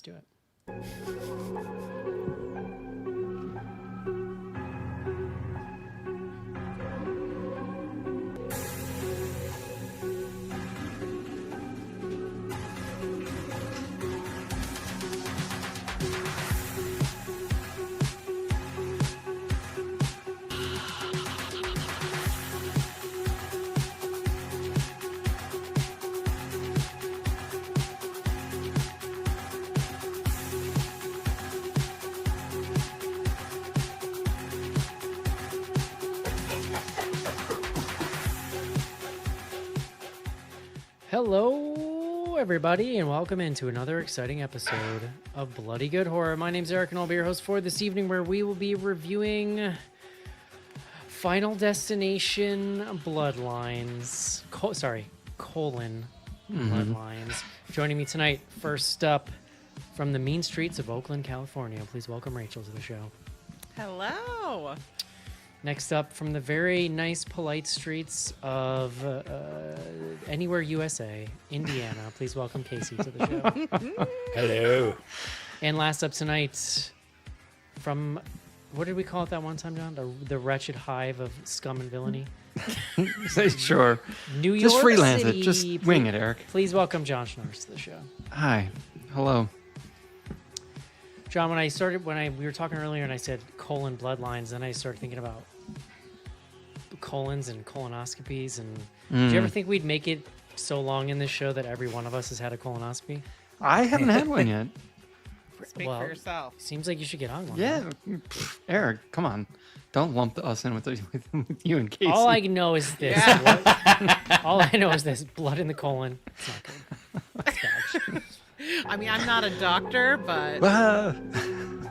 Let's do it. Hello, everybody, and welcome into another exciting episode of Bloody Good Horror. My name's Eric, and I'll be your host for this evening, where we will be reviewing Final Destination Bloodlines. Bloodlines. Joining me tonight, first up, from the mean streets of Oakland, California, please welcome Rachel to the show. Hello. Next up, from the very nice, polite streets of anywhere USA, Indiana, please welcome Casey to the show. Hello. And last up tonight, from, what did we call it that one time, John? The wretched hive of scum and villainy? Sure. New York Just freelance City. it. Just wing it, Eric. Please welcome John Schnars to the show. Hi. Hello. John, we were talking earlier and I said colon bloodlines, then I started thinking about colons and colonoscopies. And did you ever think we'd make it so long in this show that every one of us has had a colonoscopy? I haven't had one yet. Speak for yourself. Seems like you should get on one. Yeah. Eric, come on. Don't lump us in with you and Casey. All I know is this. Yeah. All I know is this. Blood in the colon. It's not good. It's bad. I mean, I'm not a doctor, but Ah,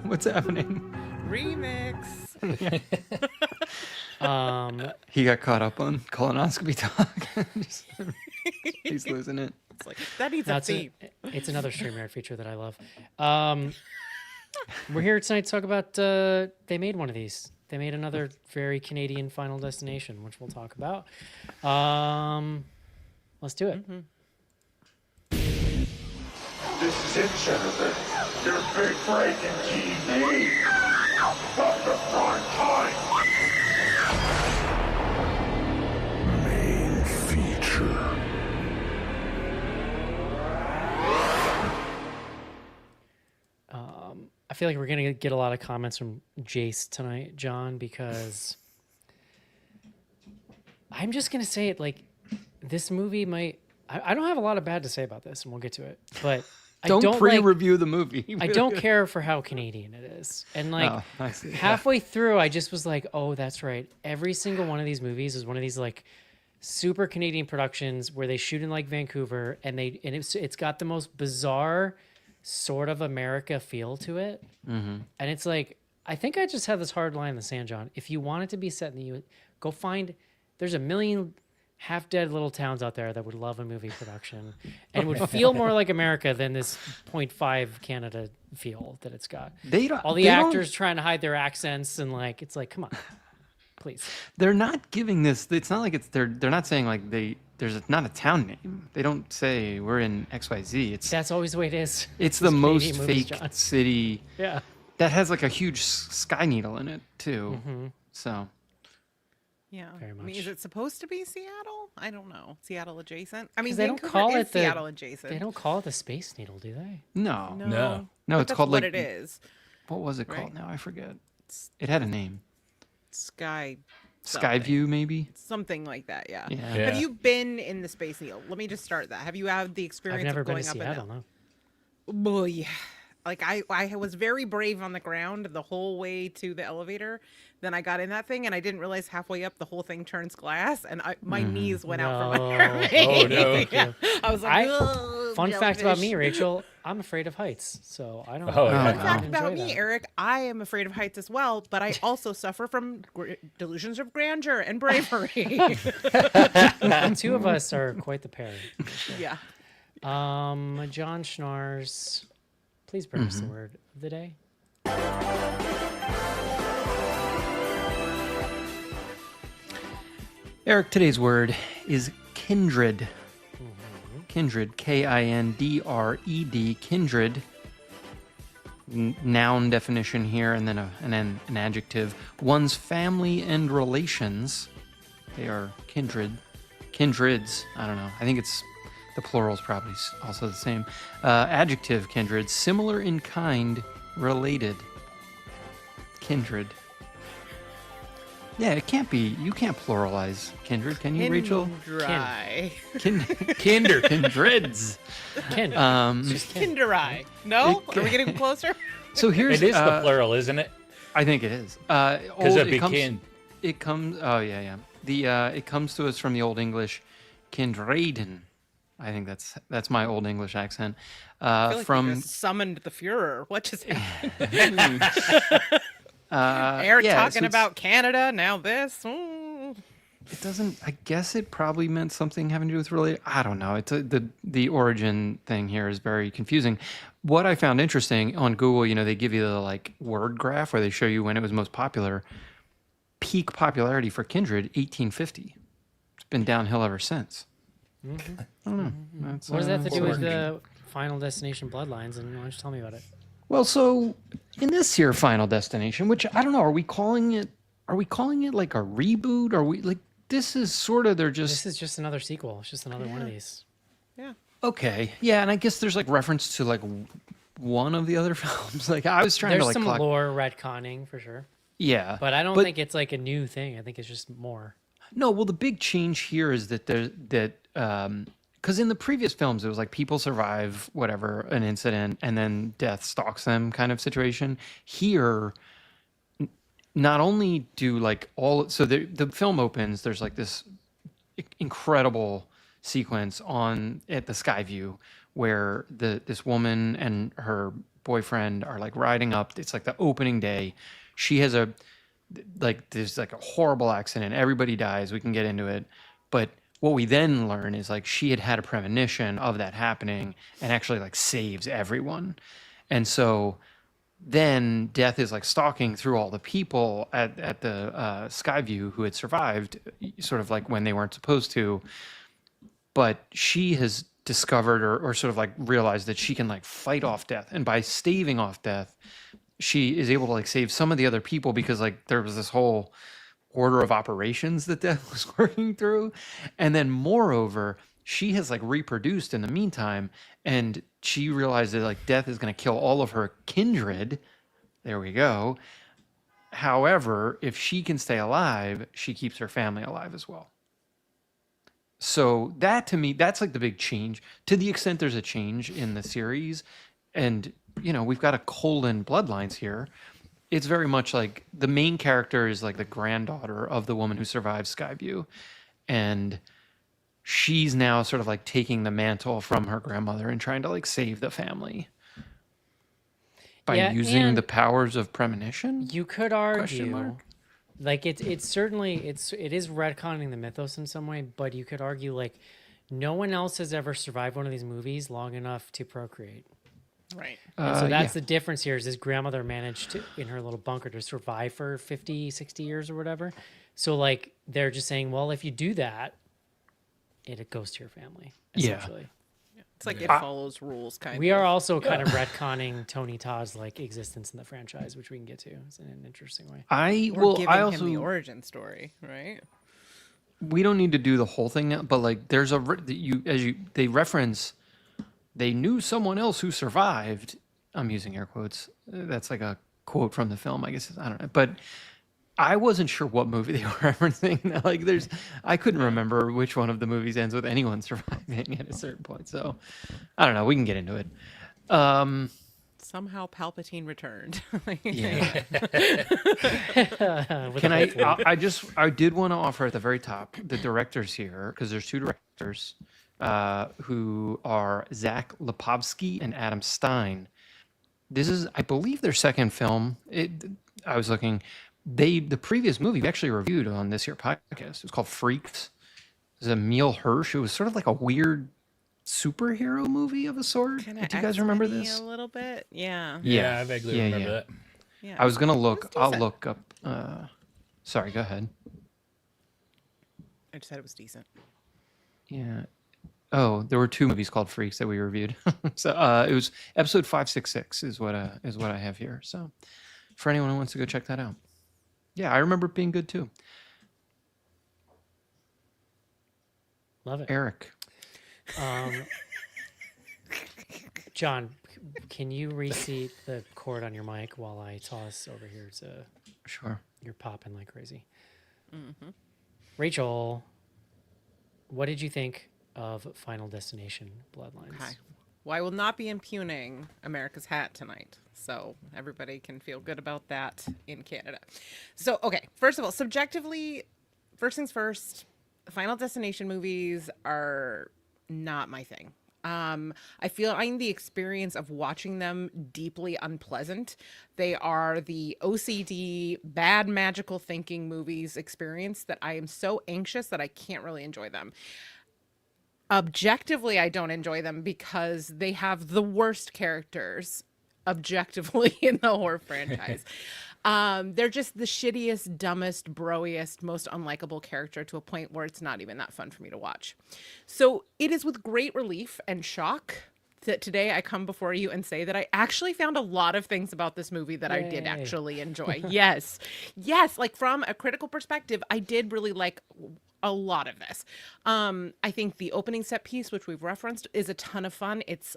what's happening? remix. He got caught up on colonoscopy talk. He's losing it. It's like that needs a theme. It's another StreamYard feature that I love. We're here tonight to talk about. They made one of these. They made another very Canadian Final Destination, which we'll talk about. Let's do it. Mm-hmm. This is it, Jennifer. Your big break in TV. From the prime time. Main feature. I feel like we're gonna get a lot of comments from Jace tonight, John, because I'm just gonna say it. Like, this movie might. I don't have a lot of bad to say about this, and we'll get to it. But Don't pre-review the movie. I don't care for how Canadian it is. And like I see. halfway through, I just was like, oh, that's right. Every single one of these movies is one of these like super Canadian productions where they shoot in like Vancouver, and it's got the most bizarre sort of America feel to it. Mm-hmm. And it's like, I think I just have this hard line in the sand, John. If you want it to be set in the U.S., go find. There's a million half-dead little towns out there that would love a movie production and would feel more like America than this 0.5 Canada feel that it's got. All the actors trying to hide their accents, and like, it's like, come on, please. They're not giving this. It's not like they're not saying like there's not a town name. They don't say we're in XYZ. That's always the way it is. It's the most movies, fake John. city. Yeah. That has like a huge sky needle in it too. Mm-hmm. So Yeah. Very I mean, much. is it supposed to be Seattle? I don't know. Seattle adjacent. I mean, They don't Vancouver call is it Seattle adjacent. They don't call it the Space Needle, do they? no, No. no, But it's that's called what like it is. what was it Right. called now? I forget. It had a name. Sky. Skyview maybe. Something like that. Yeah. Yeah. Have you been in the Space Needle? Let me just start that. Have you had the I've experience never of been going to up Seattle, and down? no. Boy, like I was very brave on the ground the whole way to the elevator. Then I got in that thing and I didn't realize halfway up the whole thing turns glass, and my knees went out from under me. Oh, no. Thank you. I was like, "Ugh, Fun fact about me, jellyfish." Rachel, I'm afraid of heights, so I don't. Oh, I yeah. Fun don't fact enjoy about me, that. Eric, I am afraid of heights as well, but I also suffer from delusions of grandeur and bravery. The two of us are quite the pair. Yeah. John Schnars, please bring us the word of the day. Eric, today's word is kindred. Kindred, Kindred, kindred. noun definition here, and then an adjective. One's family and relations. They are kindreds. I don't know. I think it's the plural is probably also the same. Adjective, kindred, similar in kind, related. Kindred. Yeah, it can't be. You can't pluralize kindred, can you, Rachel? Dry. Kinder, kindreds. Ken. Kinderai. No? Are we getting closer? So here's It is the plural, isn't it? I think it is. Because it'd be kin. It comes. Oh yeah. It comes to us from the Old English, kindraden. I think that's my Old English accent. I feel like From you just summoned the Fuhrer. What just happened? Talking about Canada, now this. It doesn't. I guess it probably meant something having to do with related. I don't know. It's the origin thing here is very confusing. What I found interesting on Google, they give you the like word graph where they show you when it was most popular. Peak popularity for Kindred, 1850. It's been downhill ever since. Mm-hmm. I don't know. That's, What does that have to do with the Final Destination Bloodlines? And why don't you tell me about it? Well, so in this here Final Destination, which I don't know, are we calling it like a reboot? Are we like this is sort of This is just another sequel. It's just another one of these. Yeah. okay. Yeah, and I guess there's like reference to like one of the other films. Like I was trying There's to like some lore retconning for sure. Yeah. But I don't think it's like a new thing. I think it's just more. No, well the big change here is that because in the previous films it was like people survive whatever an incident and then death stalks them kind of situation. Here not only do like the film opens, there's like this incredible sequence at the Skyview where this woman and her boyfriend are like riding up. It's like the opening day. She has there's like a horrible accident. Everybody dies. We can get into it. But what we then learn is like she had a premonition of that happening and actually like saves everyone. And so then death is like stalking through all the people at the Skyview who had survived, sort of like when they weren't supposed to. But she has discovered or sort of like realized that she can like fight off death. And by staving off death, she is able to like save some of the other people because like there was this whole order of operations that Death was working through. And then moreover, she has like reproduced in the meantime, and she realized that like Death is going to kill all of her kindred. There we go. However, if she can stay alive, she keeps her family alive as well. So that to me, that's like the big change. To the extent there's a change in the series, and we've got a colon Bloodlines here. It's very much like the main character is like the granddaughter of the woman who survived Skyview, and she's now sort of like taking the mantle from her grandmother and trying to like save the family by using the powers of premonition. You could argue, like it is retconning the mythos in some way, but you could argue like no one else has ever survived one of these movies long enough to procreate. Right. And so that's the difference here is this grandmother managed to, in her little bunker, to survive for 50, 60 years or whatever. So like they're just saying, well, if you do that, it goes to your family, essentially. Yeah. It's like it follows rules kind of. We are also kind of retconning Tony Todd's like existence in the franchise, which we can get to in an interesting way. We're giving him the origin story, right? We don't need to do the whole thing now, but like there's they reference. They knew someone else who survived. I'm using air quotes. That's like a quote from the film, I guess. I don't know. But I wasn't sure what movie they were referencing. Like I couldn't remember which one of the movies ends with anyone surviving at a certain point. So I don't know. We can get into it. Somehow Palpatine returned. Yeah. Can I did want to offer at the very top the directors here, because there's two directors. Who are Zach Lipovsky and Adam Stein. This is, I believe, their second film. I was looking. The previous movie we actually reviewed on this here podcast. It was called Freaks. It was Emil Hirsch. It was sort of like a weird superhero movie of a sort. Do you guys remember this? A little bit, yeah. Yeah, I vaguely remember that. Yeah. I was gonna look. I'll look up. Sorry, go ahead. I just said it was decent. Yeah. Oh, there were 2 movies called Freaks that we reviewed. So it was episode 566 is what I have here. So for anyone who wants to go check that out. Yeah, I remember it being good too. Love it. Eric. John, can you reseat the cord on your mic while I toss over here to... Sure. You're popping like crazy. Mm-hmm. Rachel, what did you think of Final Destination Bloodlines? Okay. Well, I will not be impugning America's Hat tonight, so everybody can feel good about that in Canada. So, okay, first of all, subjectively, first things first, Final Destination movies are not my thing. I find the experience of watching them deeply unpleasant. They are the OCD, bad magical thinking movies experience that I am so anxious that I can't really enjoy them. Objectively, I don't enjoy them because they have the worst characters objectively in the horror franchise. They're just the shittiest, dumbest, broiest, most unlikable character to a point where it's not even that fun for me to watch. So it is with great relief and shock that today I come before you and say that I actually found a lot of things about this movie that I did actually enjoy. Yes. Like from a critical perspective, I did really like a lot of this. I think the opening set piece, which we've referenced, is a ton of fun. It's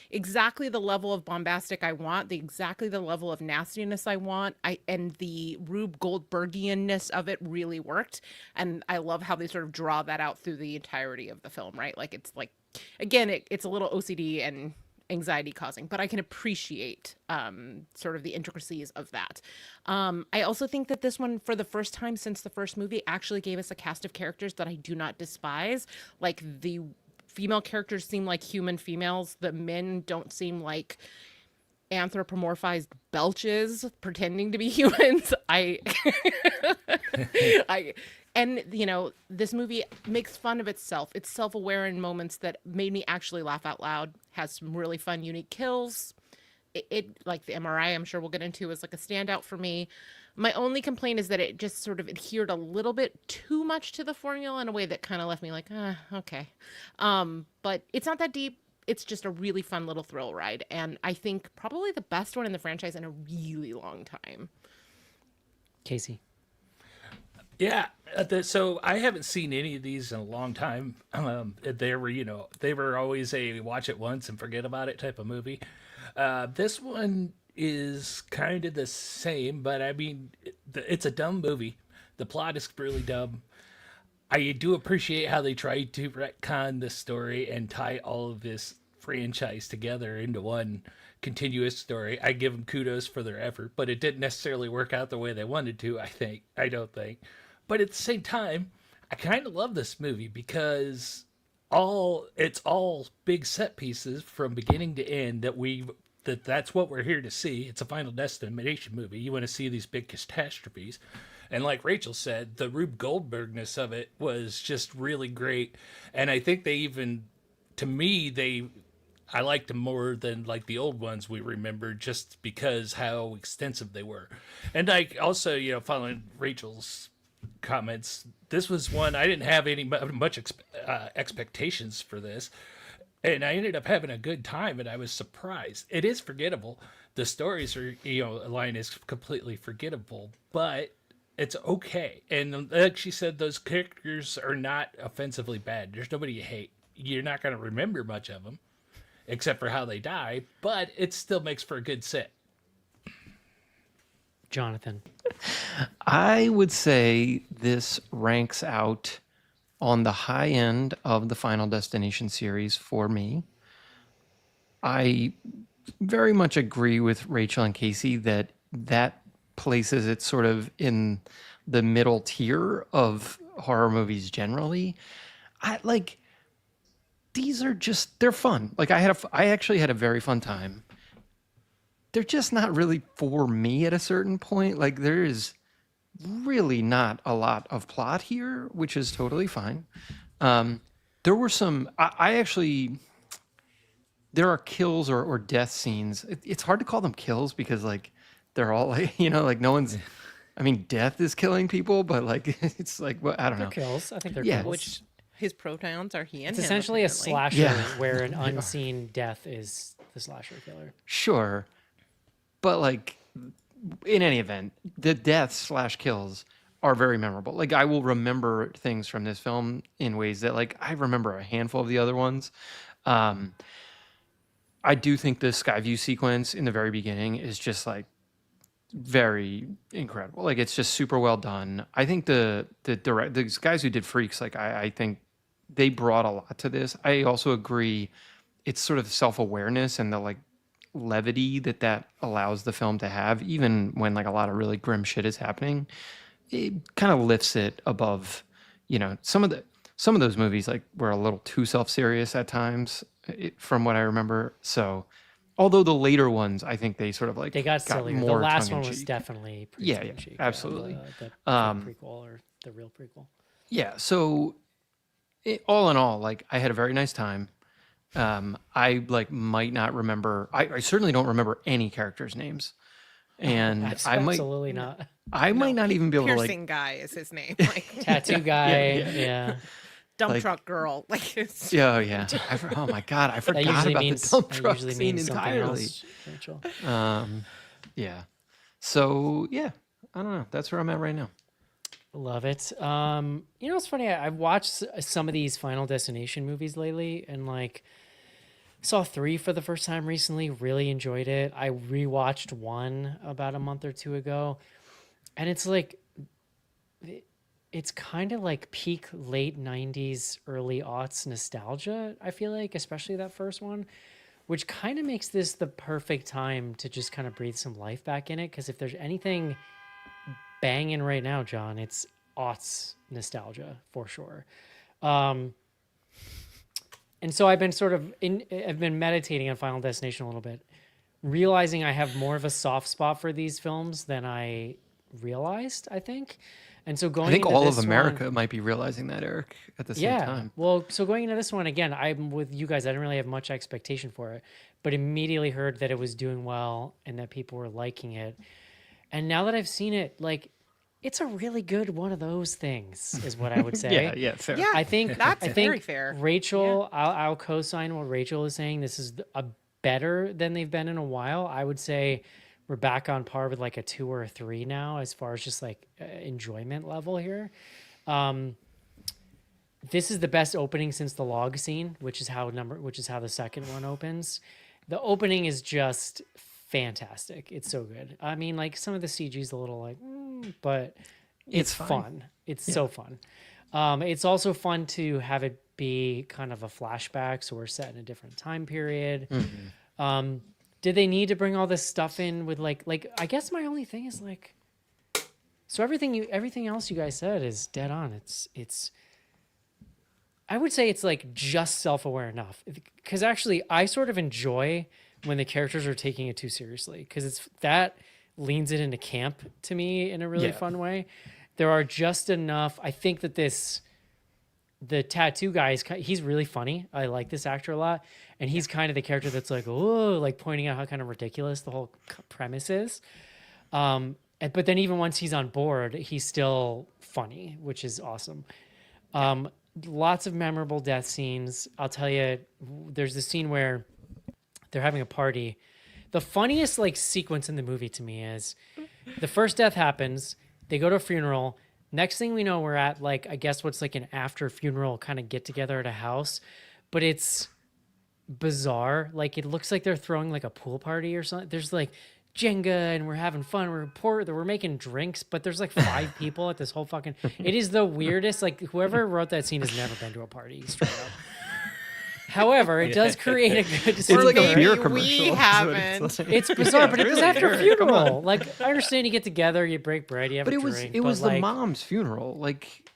exactly the level of bombastic I want, exactly the level of nastiness I want. And the Rube Goldbergianness of it really worked. And I love how they sort of draw that out through the entirety of the film, right? Like it's like, again, it's a little OCD and anxiety causing, but I can appreciate sort of the intricacies of that. I also think that this one, for the first time since the first movie, actually gave us a cast of characters that I do not despise. Like the female characters seem like human females. The men don't seem like anthropomorphized belches pretending to be humans. And, you know, this movie makes fun of itself. It's self-aware in moments that made me actually laugh out loud. Has some really fun, unique kills. It like the MRI, I'm sure we'll get into, is like a standout for me. My only complaint is that it just sort of adhered a little bit too much to the formula in a way that kind of left me like, okay. But it's not that deep. It's just a really fun little thrill ride. And I think probably the best one in the franchise in a really long time. Casey. Yeah, so I haven't seen any of these in a long time. They were always a watch it once and forget about it type of movie. This one is kind of the same, but I mean, it's a dumb movie. The plot is really dumb. I do appreciate how they tried to retcon the story and tie all of this franchise together into one continuous story. I give them kudos for their effort, but it didn't necessarily work out the way they wanted to, I don't think. But at the same time, I kind of love this movie because it's all big set pieces from beginning to end that's what we're here to see. It's a Final Destination movie. You want to see these big catastrophes. And like Rachel said, the Rube Goldbergness of it was just really great. And I think I liked them more than like the old ones we remember, just because how extensive they were. And I also, following Rachel's comments, this was one I didn't have much expectations for this, and I ended up having a good time, and I was surprised. It is forgettable. The stories are, line is completely forgettable, but it's okay. And like she said, those characters are not offensively bad. There's nobody you hate. You're not going to remember much of them, except for how they die, but it still makes for a good set. Jonathan. I would say this ranks out on the high end of the Final Destination series for me. I very much agree with Rachel and Casey that places it sort of in the middle tier of horror movies generally. They're fun. Like I actually had a very fun time. They're just not really for me at a certain point. Like there is really not a lot of plot here, which is totally fine. There were some, there are kills or death scenes. It's hard to call them kills because like, they're all like, like no one's, I mean, death is killing people, but like, it's like, well, I don't know. They're kills. I think they're kills. His pronouns are he and It's him. essentially a apparently. slasher Yeah. where an unseen death is the slasher killer. Sure, but like in any event, the deaths/kills are very memorable. Like I will remember things from this film in ways that like I remember a handful of the other ones. Um, I do think the Skyview sequence in the very beginning is just like very incredible. Like it's just super well done. I think the guys who did Freaks, like I think they brought a lot to this. I also agree it's sort of self-awareness and the like levity that allows the film to have, even when like a lot of really grim shit is happening. It kind of lifts it above, some of those movies like were a little too self-serious at times, from what I remember. So although the later ones, I think they sort of like They got sillier. The more last one was tongue-in-cheek. definitely pretty Yeah, tongue-in-cheek, absolutely. The prequel or the real prequel. Yeah, so all in all, like I had a very nice time. I like might not remember. I certainly don't remember any characters' names, and That's I might absolutely not. I might not even be able to like. Piercing guy is his name. Like Tattoo guy, yeah. yeah. dump like- truck girl. Like it's Yeah, yeah. Oh my god, I That forgot usually about means the dump that truck usually scene means something entirely. else, Rachel. Yeah. So yeah, I don't know. That's where I'm at right now. Love it. It's funny. I've watched some of these Final Destination movies lately, and like saw 3 for the first time recently. Really enjoyed it. I rewatched 1 about a month or 2 ago, and it's like it's kind of like peak late 90s, early aughts nostalgia. I feel like, especially that first one, which kind of makes this the perfect time to just kind of breathe some life back in it. Because if there's anything banging right now, John, it's aughts nostalgia for sure. And so I've been I've been meditating on Final Destination a little bit, realizing I have more of a soft spot for these films than I realized, I think. And so going I think into all of this America one, might be realizing that, Eric, at the same yeah. time. Well, so going into this one again, I'm with you guys. I didn't really have much expectation for it, but immediately heard that it was doing well and that people were liking it. And now that I've seen it, like, it's a really good one of those things, is what I would say. Yeah, fair. yeah. I think That's I think very fair. Rachel, I'll co-sign what Rachel is saying. This is a better than they've been in a while. I would say we're back on par with like a 2 or a 3 now, as far as just like enjoyment level here. This is the best opening since the log scene, which is how the second one opens. The opening is just fantastic. It's so good. I mean, like some of the CG is a little like, but it's fine. fun. It's so fun. It's also fun to have it be kind of a flashback, so we're set in a different time period. Did they need to bring all this stuff in with like I guess my only thing is like, so everything else you guys said is dead on. It's I would say it's like just self-aware enough, because actually I sort of enjoy when the characters are taking it too seriously, because that leans it into camp to me in a really fun way. There are just enough. I think that the tattoo guy he's really funny. I like this actor a lot, and he's kind of the character that's like, oh, like pointing out how kind of ridiculous the whole premise is. But then even once he's on board, he's still funny, which is awesome. Lots of memorable death scenes. I'll tell you, there's this scene where they're having a party. The funniest like sequence in the movie to me is the first death happens. They go to a funeral. Next thing we know, we're at like, I guess what's like an after funeral kind of get together at a house, but it's bizarre. Like it looks like they're throwing like a pool party or something. There's like Jenga and we're having fun. We're making drinks, but there's like 5 people at this whole fucking, it is the weirdest. Like whoever wrote that scene has never been to a party straight up. However, it does create a good scene. It's like a Maybe beer we commercial. is what haven't. it's like. It's bizarre, but it was really, after a Eric, come on. funeral. Like I understand you get together, you break bread, you have But a it was drink. it was but, the like, mom's funeral, like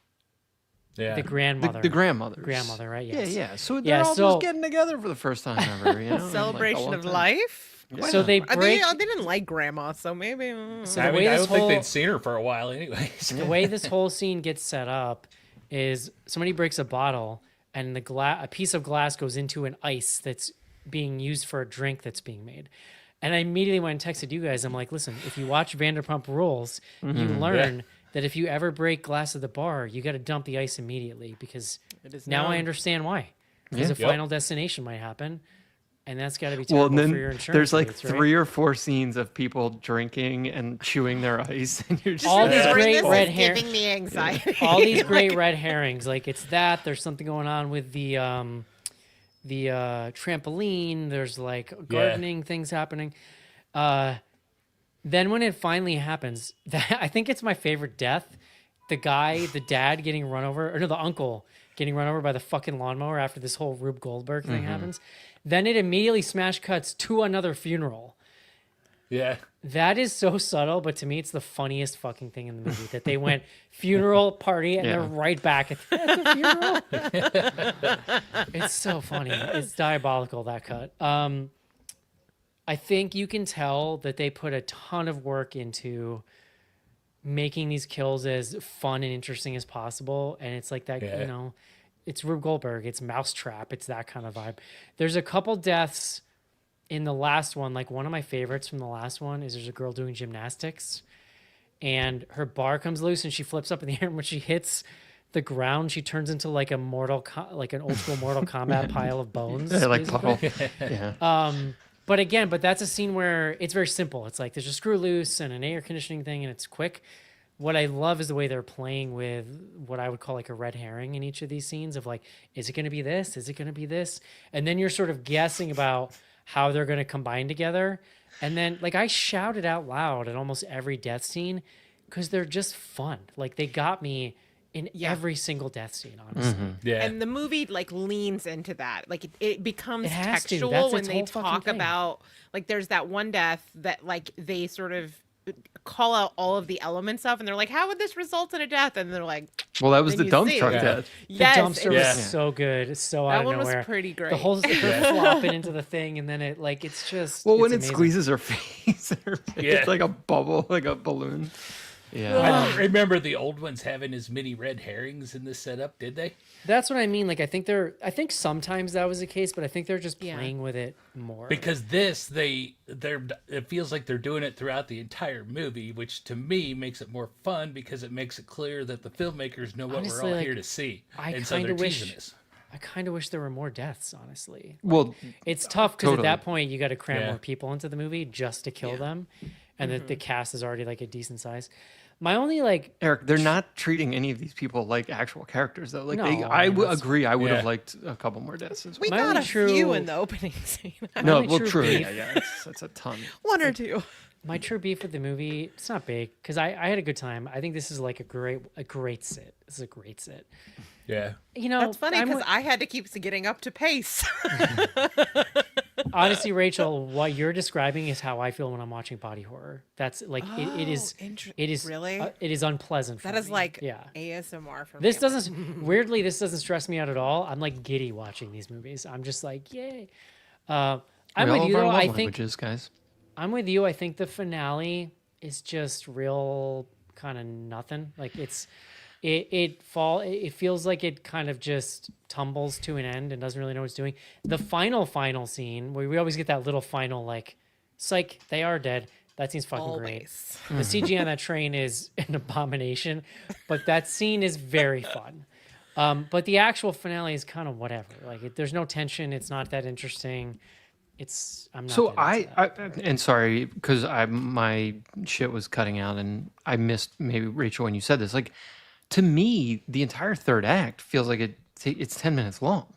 Yeah. the grandmother. the grandmother's. Grandmother, right? Yes. Yeah. So they're Yeah, all so- just getting together for the first time ever. You know, like, Celebration all of the time. life. So they They break. didn't like grandma, so maybe. So I the mean, way I this don't think whole they'd seen her for a while, anyways. the way this whole scene gets set up is somebody breaks a bottle and a piece of glass goes into an ice that's being used for a drink that's being made. And I immediately went and texted you guys. I'm like, listen, if you watch Vanderpump Rules, you learn that if you ever break glass at the bar, you got to dump the ice immediately because It is now I known. understand why. Because a Yep. final destination might happen, and that's got to be Well, terrible and for your then insurance. there's like rates, right? 3 or 4 scenes of people drinking and chewing their ice, and you're just All these like, great this red is hair- giving me anxiety. All these great red herrings. Like it's that. There's something going on with the trampoline. There's like gardening things happening. Then when it finally happens, I think it's my favorite death. The dad getting run over, or no, the uncle getting run over by the fucking lawnmower after this whole Rube Goldberg thing happens. Then it immediately smash cuts to another funeral. Yeah. That is so subtle, but to me, it's the funniest fucking thing in the movie that they went funeral party and they're right back at the funeral. It's so funny. It's diabolical, that cut. I think you can tell that they put a ton of work into making these kills as fun and interesting as possible. And it's like that, you know, it's Rube Goldberg, it's Mousetrap, it's that kind of vibe. There's a couple deaths in the last one. Like one of my favorites from the last one is there's a girl doing gymnastics and her bar comes loose and she flips up in the air, and when she hits the ground, she turns into like a like an old school Mortal Kombat pile of bones. like basically. puddle. Yeah. But that's a scene where it's very simple. It's like there's a screw loose and an air conditioning thing, and it's quick. What I love is the way they're playing with what I would call like a red herring in each of these scenes of like, is it going to be this? Is it going to be this? And then you're sort of guessing about how they're going to combine together. And then like I shouted out loud at almost every death scene because they're just fun. Like they got me in every single death scene, honestly. Yeah. And the movie like leans into that. Like it becomes It has to. textual That's when its they whole fucking talk thing. about like there's that one death that like they sort of call out all of the elements of, and they're like, how would this result in a death? And they're like, Well, that was then the you dump see truck it. death. The yes, dumpster it was was- so good. It's so out that of one was nowhere. pretty great. The whole her flopping into the thing, and then it like it's just Well, it's when it amazing. squeezes her face, Yeah. it's like a bubble, like a balloon. Yeah. I don't remember the old ones having as many red herrings in this setup, did they? That's what I mean. Like I think sometimes that was the case, but I think they're just Yeah. playing with it more. Because it feels like they're doing it throughout the entire movie, which to me makes it more fun because it makes it clear that the filmmakers know what Honestly, we're all like, here to see. I And so kinda they're wish- teasing us. I kind of wish there were more deaths, honestly. Well, It's tough because Totally. at that point you got to cram Yeah. more people into the movie just to kill them, and the cast is already like a decent size. My only like Eric, they're not treating any of these people like actual characters, though. Like, No, I I mean, would that's- agree. I would have Yeah. liked a couple more deaths as well. we My got only a few true- in the opening scene. No, only well, true true. beef- Yeah, that's a ton. One or two. my true beef with the movie. It's not big because I had a good time. I think this is like a great sit. This is a great sit. Yeah. You know, That's funny I'm because with- I had to keep getting up to pace. honestly, Rachel, what you're describing is how I feel when I'm watching body horror. That's like it is. It is really. It is unpleasant. For That is me. like yeah. ASMR for This me. doesn't weirdly. This doesn't stress me out at all. I'm like giddy watching these movies. I'm just like yay. I'm We with all you have our though. love I think languages, guys. I'm with you. I think the finale is just real kind of nothing. Like it feels like it kind of just tumbles to an end and doesn't really know what it's doing. The final scene where we always get that little final like psych, they are dead. That scene's fucking great. Always. The CG on that train is an abomination, but that scene is very fun. But the actual finale is kind of whatever. Like there's no tension. It's not that interesting. I'm not. So that into that. and sorry, because my shit was cutting out and I missed maybe Rachel when you said this. Like, to me, the entire third act feels like it's 10 minutes long.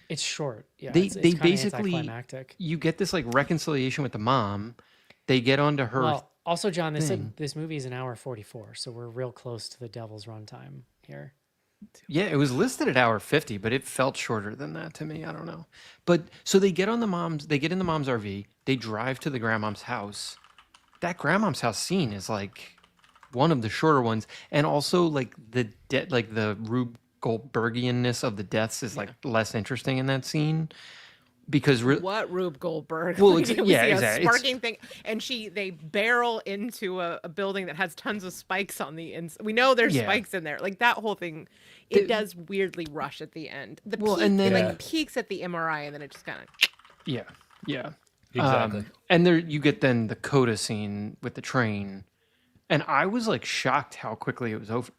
It's short. Yeah, They it's they kinda basically anticlimactic. you get this like reconciliation with the mom. They get onto her. Well, also, John, this movie is an hour 44, so we're real close to the devil's runtime here. Yeah, it was listed at hour 50, but it felt shorter than that to me. I don't know. But so they get in the mom's RV, they drive to the grandmom's house. That grandmom's house scene is like one of the shorter ones. And also like the Rube Goldbergianness of the deaths is like less interesting in that scene. Because What Rube Goldberg? Well, Like, it was yeah, a exactly. It's- Sparking thing, and they barrel into a building that has tons of spikes on the inside. We know there's Yeah. spikes in there. Like that whole thing, it does weirdly rush at the end. And then it like peaks at the MRI, and then it just kind of. yeah. Exactly. And there you get then the coda scene with the train, and I was like shocked how quickly it was over.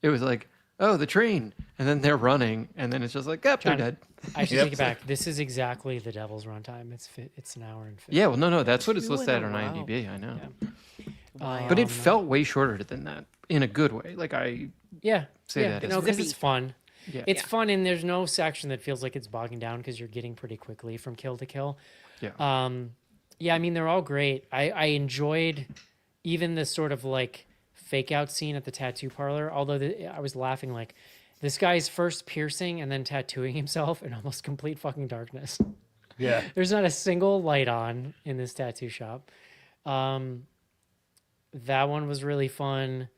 It was like, oh, the train, and then they're running, and then it's just like, they're John, dead. I should take it back. This is exactly the Devil's runtime. It's an hour and 50. Yeah, well, no, that's what it's 2 listed at in on a row. IMDb. I know, Yeah. but it felt way shorter than that in a good way. Like I Yeah. say yeah. that No, as because it's fun. Yeah. It's fun, and there's no section that feels like it's bogging down because you're getting pretty quickly from kill to kill. Yeah. Yeah, I mean, they're all great. I enjoyed even the sort of like fake out scene at the tattoo parlor, although I was laughing like this guy's first piercing and then tattooing himself in almost complete fucking darkness. Yeah. There's not a single light on in this tattoo shop. That one was really fun.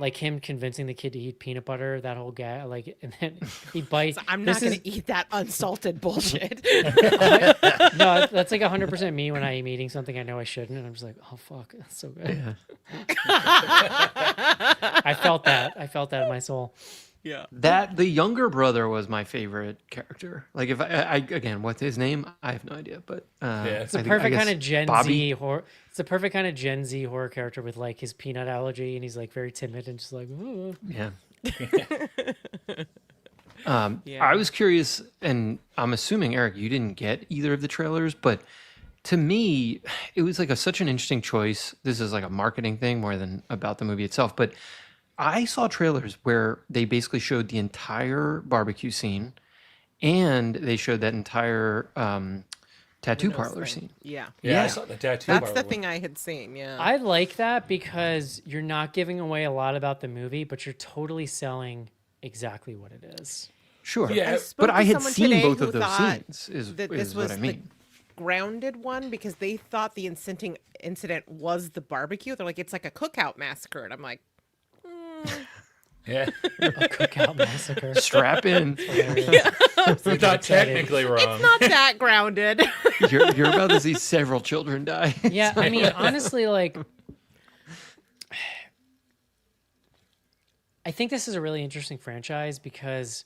Like him convincing the kid to eat peanut butter, that whole guy, like, and then he bites. I'm not going to eat that unsalted bullshit. No, that's like 100% me when I am eating something I know I shouldn't, and I'm just like, oh fuck, that's so good. I felt that. I felt that in my soul. Yeah. That the younger brother was my favorite character. Like if I again, what's his name? I have no idea, but It's the I perfect guess kind of Gen Bobby? Z horror. It's the perfect kind of Gen Z horror character with like his peanut allergy, and he's like very timid and just like, ooh. Yeah. Yeah. I was curious, and I'm assuming Eric, you didn't get either of the trailers, but to me, it was like such an interesting choice. This is like a marketing thing more than about the movie itself, but I saw trailers where they basically showed the entire barbecue scene, and they showed that entire tattoo parlor scene. Yeah. Yeah, I Yeah. saw the tattoo. That's parlor the one. thing I had seen. Yeah. I like that because you're not giving away a lot about the movie, but you're totally selling exactly what it is. Sure. Yeah, spoke but to I had someone seen today both who of those thought scenes. Is that this was what I mean. the grounded one because they thought the incident was the barbecue. They're like, it's like a cookout massacre, and I'm like, Yeah. A cookout massacre. Strap in. You're not technically wrong. not that grounded. You're about to see several children die. Yeah, I mean, honestly, like, I think this is a really interesting franchise because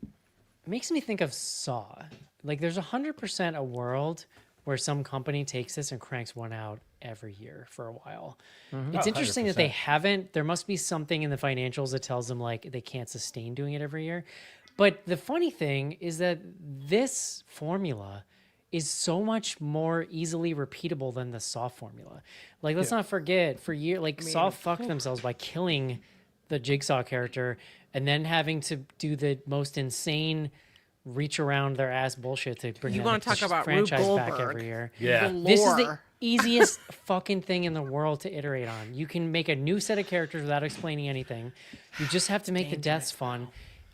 it makes me think of Saw. Like, there's 100% a world where some company takes this and cranks one out every year for a while. It's Oh, interesting that they 100%. haven't. There must be something in the financials that tells them, like, they can't sustain doing it every year. But the funny thing is that this formula is so much more easily repeatable than the Saw formula. Like, let's not forget, for years, like, Saw fucked themselves by killing the Jigsaw character and then having to do the most insane reach around their ass bullshit to bring You that wanna talk about Rube franchise back Goldberg. every year. Yeah. This is the Lore. easiest fucking thing in the world to iterate on. You can make a new set of characters without explaining anything. You just have to make the deaths fun.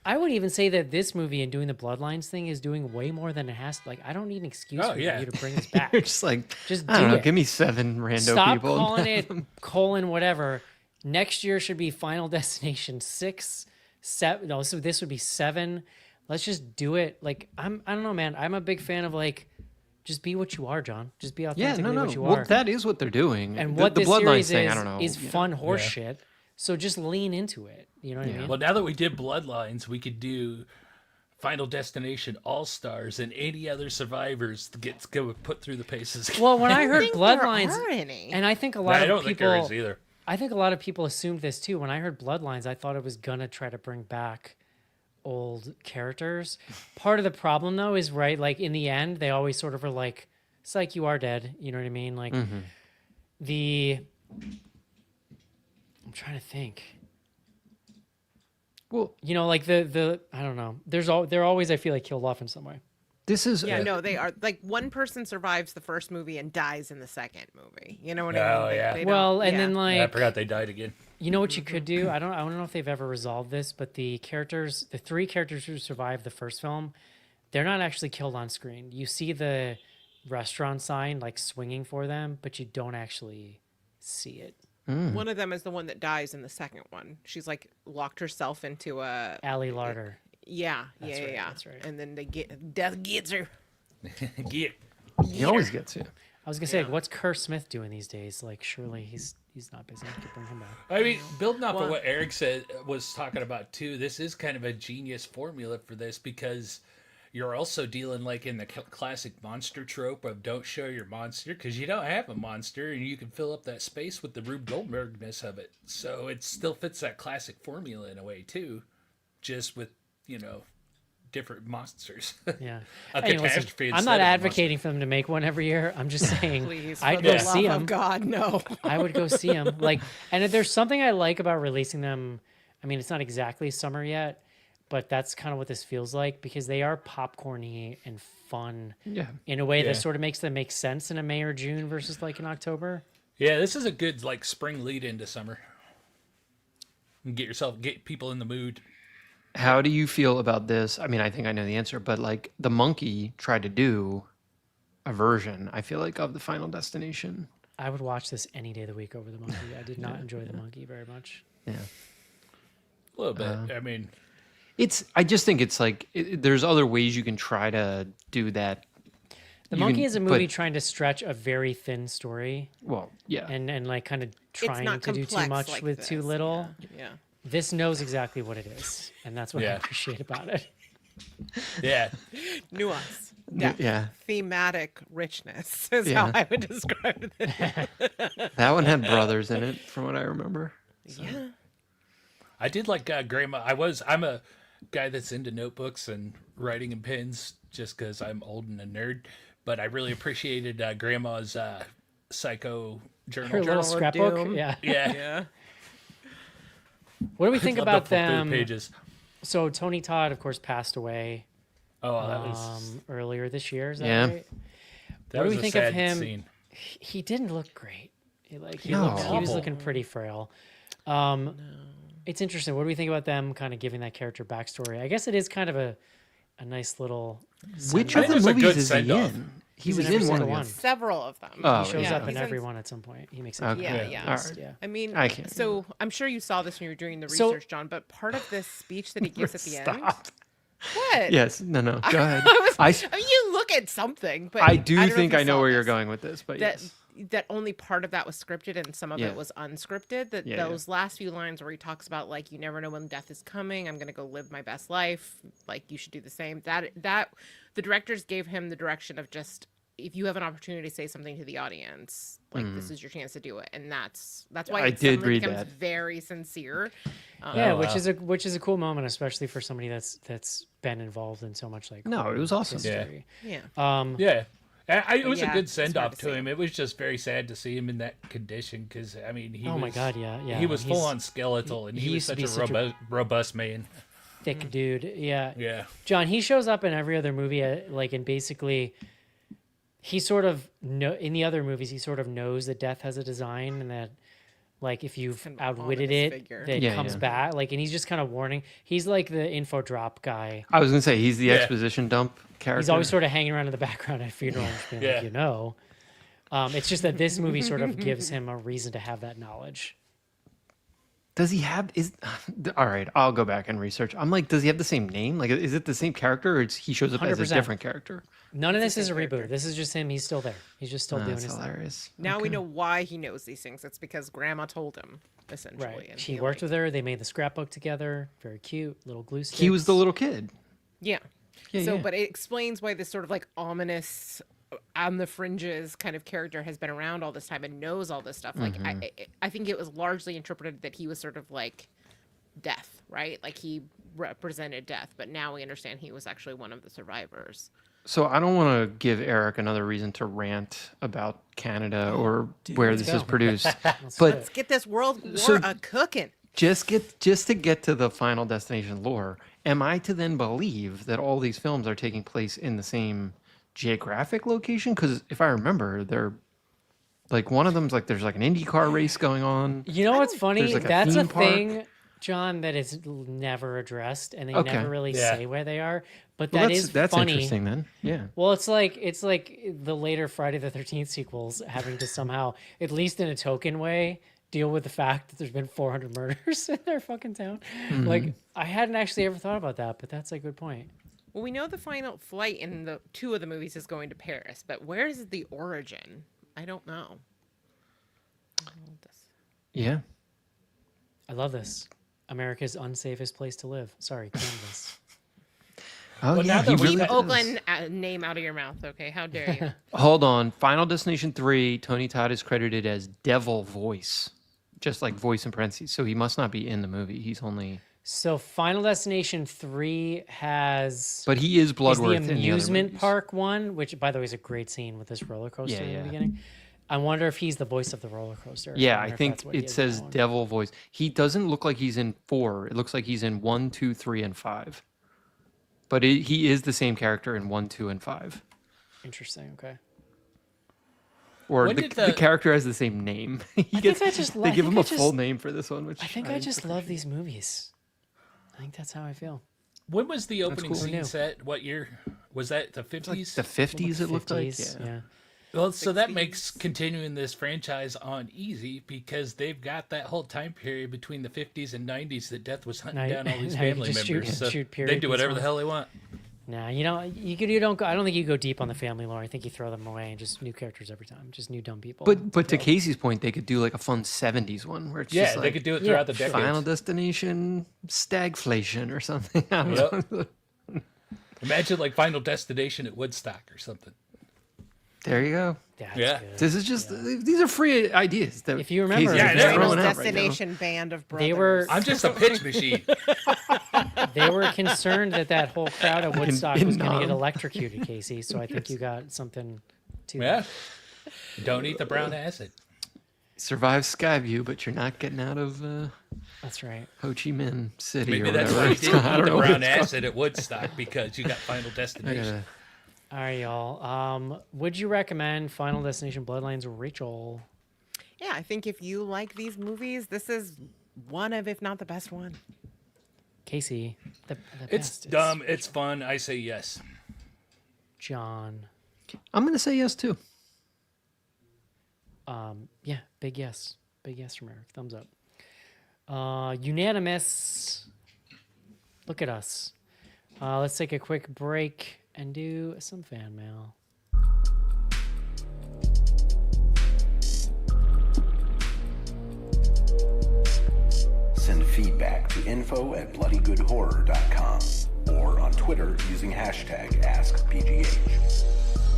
I would even say that this movie and doing the Bloodlines thing is doing way more than it has to. Like, I don't need an excuse Oh, for yeah. you to bring this back. You're just like, Just I don't do know, it. give me 7 rando Stop people. calling it colon whatever. Next year should be Final Destination 6, 7. No, so this would be 7. Let's just do it. Like, I don't know, man. I'm a big fan of like, just be what you are, John. Just be Yeah, authentically no. what you Well, are. that is what they're doing. And the, what the this Bloodlines series thing, is, I don't know. is you know. fun horse shit. So just lean into it. You know what I mean? Well, now that we did Bloodlines, we could do Final Destination All Stars and any other survivors that gets put through the paces. Well, when I don't heard think there Bloodlines, are any. and I think a No, lot I don't of think there is people, either. I think a lot of people assumed this too. When I heard Bloodlines, I thought it was gonna try to bring back old characters. Part of the problem though is right, like in the end, they always sort of are like, it's like you are dead. You know what I mean? Like I'm trying to think. Well, You know, like the I don't know. They're always, I feel like, killed off in some way. this is Yeah, no, they are like one person survives the first movie and dies in the second movie. You know what I mean? Oh, yeah. They Well, don't- and yeah. then like I forgot they died again. you know what you could do? I don't know if they've ever resolved this, but the 3 characters who survived the first film, they're not actually killed on screen. You see the restaurant sign like swinging for them, but you don't actually see it. One of them is the one that dies in the second one. She's like locked herself into a Allie Larder. yeah, That's yeah, right, yeah. that's right. And then death gets her. Get. he always gets you. I was gonna say, what's Kerr Smith doing these days? Like, surely he's not busy. I could bring him back. I mean, building off Well- of what Eric said was talking about too, this is kind of a genius formula for this because you're also dealing like in the classic monster trope of don't show your monster because you don't have a monster and you can fill up that space with the Rube Goldbergness of it. So it still fits that classic formula in a way too, just with, different monsters. Yeah. A Hey, listen, catastrophe I'm instead not of a advocating for them to make one every year. I'm just saying Please, I'd for go the see love them. of God, no. I would go see them. Like, and if there's something I like about releasing them, I mean, it's not exactly summer yet, but that's kind of what this feels like because they are popcorny and fun Yeah. in a way Yeah. that sort of makes them make sense in a May or June versus like in October. Yeah, this is a good like spring lead into summer. And get people in the mood. How do you feel about this? I mean, I think I know the answer, but like the monkey tried to do a version, I feel like, of the Final Destination. I would watch this any day of the week over the monkey. I did not enjoy the monkey very much. Yeah. A little bit. I mean, I just think it's like, there's other ways you can try to do that. The You Monkey can- is a movie but- trying to stretch a very thin story Well, yeah. and like kind of It's trying not to do too complex much like with too this. little. Yeah. This knows exactly what it is, and that's what I Yeah. appreciate about it. yeah. Nuance. Yeah. Thematic richness is Yeah. how I would describe it. That one had brothers in it, from what I remember. Yeah. I did like Grandma. I'm a guy that's into notebooks and writing and pens just because I'm old and a nerd. But I really appreciated Grandma's psycho journal. Her little Journal of scrapbook. Doom. Yeah. Yeah. Yeah. What do we think Love to about flip through the them? pages. So Tony Todd, of course, passed away Oh, that was earlier this year. Is that Yeah. right? that what do was we a think of sad him? scene. He didn't look great. He No. he was Awful. looking pretty frail. It's interesting. What do we think about them kind of giving that character backstory? I guess it is kind of a nice little. Which I of think the it was a movies good is he send-off. in? He He's was in every in one of single the one. others. Several of them. Oh, He shows yeah. up in He's in- every one at some point. He makes it. Okay. Yeah, yeah. All right. Yeah. I mean, I can't so I'm sure you saw this when you were doing the So- research, John, but part of this speech that he gives at the end. Stop. What? Yes. No. Go ahead. I mean, you look at something, but I do don't know think if I you know saw where you're this. going with this, but That yes. that only part of that was scripted and some of Yeah. it was unscripted. That Yeah, yeah. those last few lines where he talks about like you never know when death is coming. I'm gonna go live my best life. Like you should do the same. That the directors gave him the direction of just if you have an opportunity to say something to the audience, like this is your chance to do it, and that's why I it did suddenly read becomes that. very sincere. Yeah, Oh, which wow. is a cool moment, especially for somebody that's been involved in so much like. No, it was awesome. history. Yeah. Yeah. It was yeah, a good it's hard send off to to see. him. It was just very sad to see him in that condition because, I mean, he Oh was, my God, yeah. he was He's full on skeletal and he he was used to such be a such a- robust man. thick dude. Yeah. Yeah. John, he shows up in every other movie, like, and basically, he sort of in the other movies, he sort of knows that death has a design and that, like, if you've an outwitted ominous it, figure. that it Yeah, comes yeah. back. Like, and he's just kind of warning. He's like the info drop guy. I was gonna say he's the Yeah. exposition dump character. He's always sort of hanging around in the background at funerals, being Yeah. like, It's just that this movie sort of gives him a reason to have that knowledge. Does he have is all right? I'll go back and research. I'm like, does he have the same name? Like, is it the same character, or he shows up as a 100%. different character? None of this is a same reboot. character. This is just him. He's still there. He's just still doing That's his thing. hilarious. Now we know why he knows these things. It's because Grandma told him, essentially. Right. and She he, worked like- with her. They made the scrapbook together. Very cute. Little glue sticks. He was the little kid. Yeah. Yeah, So, yeah. but it explains why this sort of like ominous, on the fringes kind of character has been around all this time and knows all this stuff. Like, I think it was largely interpreted that he was sort of like death, right? Like he represented death, but now we understand he was actually one of the survivors. So I don't want to give Eric another reason to rant about Canada or where this is go. produced, Let's but do Let's get this world war So- a cooking. just to get to the Final Destination lore, am I to then believe that all these films are taking place in the same geographic location? Because if I remember, they're like one of them's like there's like an IndyCar race going on. You know what's funny? There's like a That's a theme park. thing, John, that is never addressed, and they Okay. never really Yeah. say where they are. But Well, that is that's funny. interesting then. Yeah. Well, it's like the later Friday the 13th sequels having to somehow, at least in a token way, deal with the fact that there's been 400 murders in their fucking town. Mm-hmm. Like, I hadn't actually ever thought about that, but that's a good point. Well, we know the final flight in the two of the movies is going to Paris, but where is the origin? I don't know. Yeah. I love this. America's unsafest place to live. Sorry, Kansas. Oh Well, yeah, now he that we really Keep does. Oakland name out of your mouth, okay? How dare you? Hold on. Final Destination 3, Tony Todd is credited as Devil Voice. Just like voice in parentheses. So he must not be in the movie. He's only... So Final Destination 3 has But he is is the Bloodworth in the other amusement movies. park one, which by the way is a great scene with this roller coaster in Yeah. the beginning. I wonder if he's the voice of the roller coaster. Yeah, wonder I if think that's what he it is in that says one. Devil Voice. He doesn't look like he's in 4. It looks like he's in 1, 2, 3, and 5. But he is the same character in 1, 2, and 5. Interesting. Okay. Or When the, did the the- character has the same name. He think I just they I give think him I a full just- name for this one, which I think I just love these movies. I think that's how I feel. When was the opening cool. Who scene knew? set? What year was that? The 50s. the 50s. It looked like. 50s, Yeah. yeah. Well, so that makes continuing this franchise on easy because they've got that whole time period between the 50s and 90s that Death was hunting Now you- down all these now you family just members. shoot So they period do whatever pieces the on. hell they want. Nah, you don't. You don't go. I don't think you go deep on the family lore. I think you throw them away and just new characters every time, just new dumb people. But to Casey's point, they could do like a fun 70s one where it's Yeah, just they like could do it yeah, throughout the sure. decades. Final Destination stagflation or something. I don't know. Imagine like Final Destination at Woodstock or something. There you go. That's Yeah. good. This is just these are free ideas. That If you remember, Casey's Yeah, I just know. throwing Famous out right now. Destination band of brothers. They were I'm just a pitch machine. they were concerned that that whole crowd at Woodstock in was going to get Nam. electrocuted, Casey. So I think you got something to. Yeah. Don't eat the brown acid. Survive Skyview, but you're not getting out of That's right. Ho Chi Minh City Maybe or that's whatever. why you it's didn't called. I eat don't the know what brown it's called. acid at Woodstock because you got Final I Destination. gotta- All right, y'all. Would you recommend Final Destination Bloodlines, Rachel? Yeah, I think if you like these movies, this is one of, if not the best one. Casey, the It's best is dumb. It's fun. I say yes. John. I'm gonna say yes too. Yeah, big yes. Big yes from Eric. Thumbs up. Unanimous. Look at us. Let's take a quick break and do some fan mail. Send feedback to info@bloodygoodhorror.com or on Twitter using hashtag AskBGH.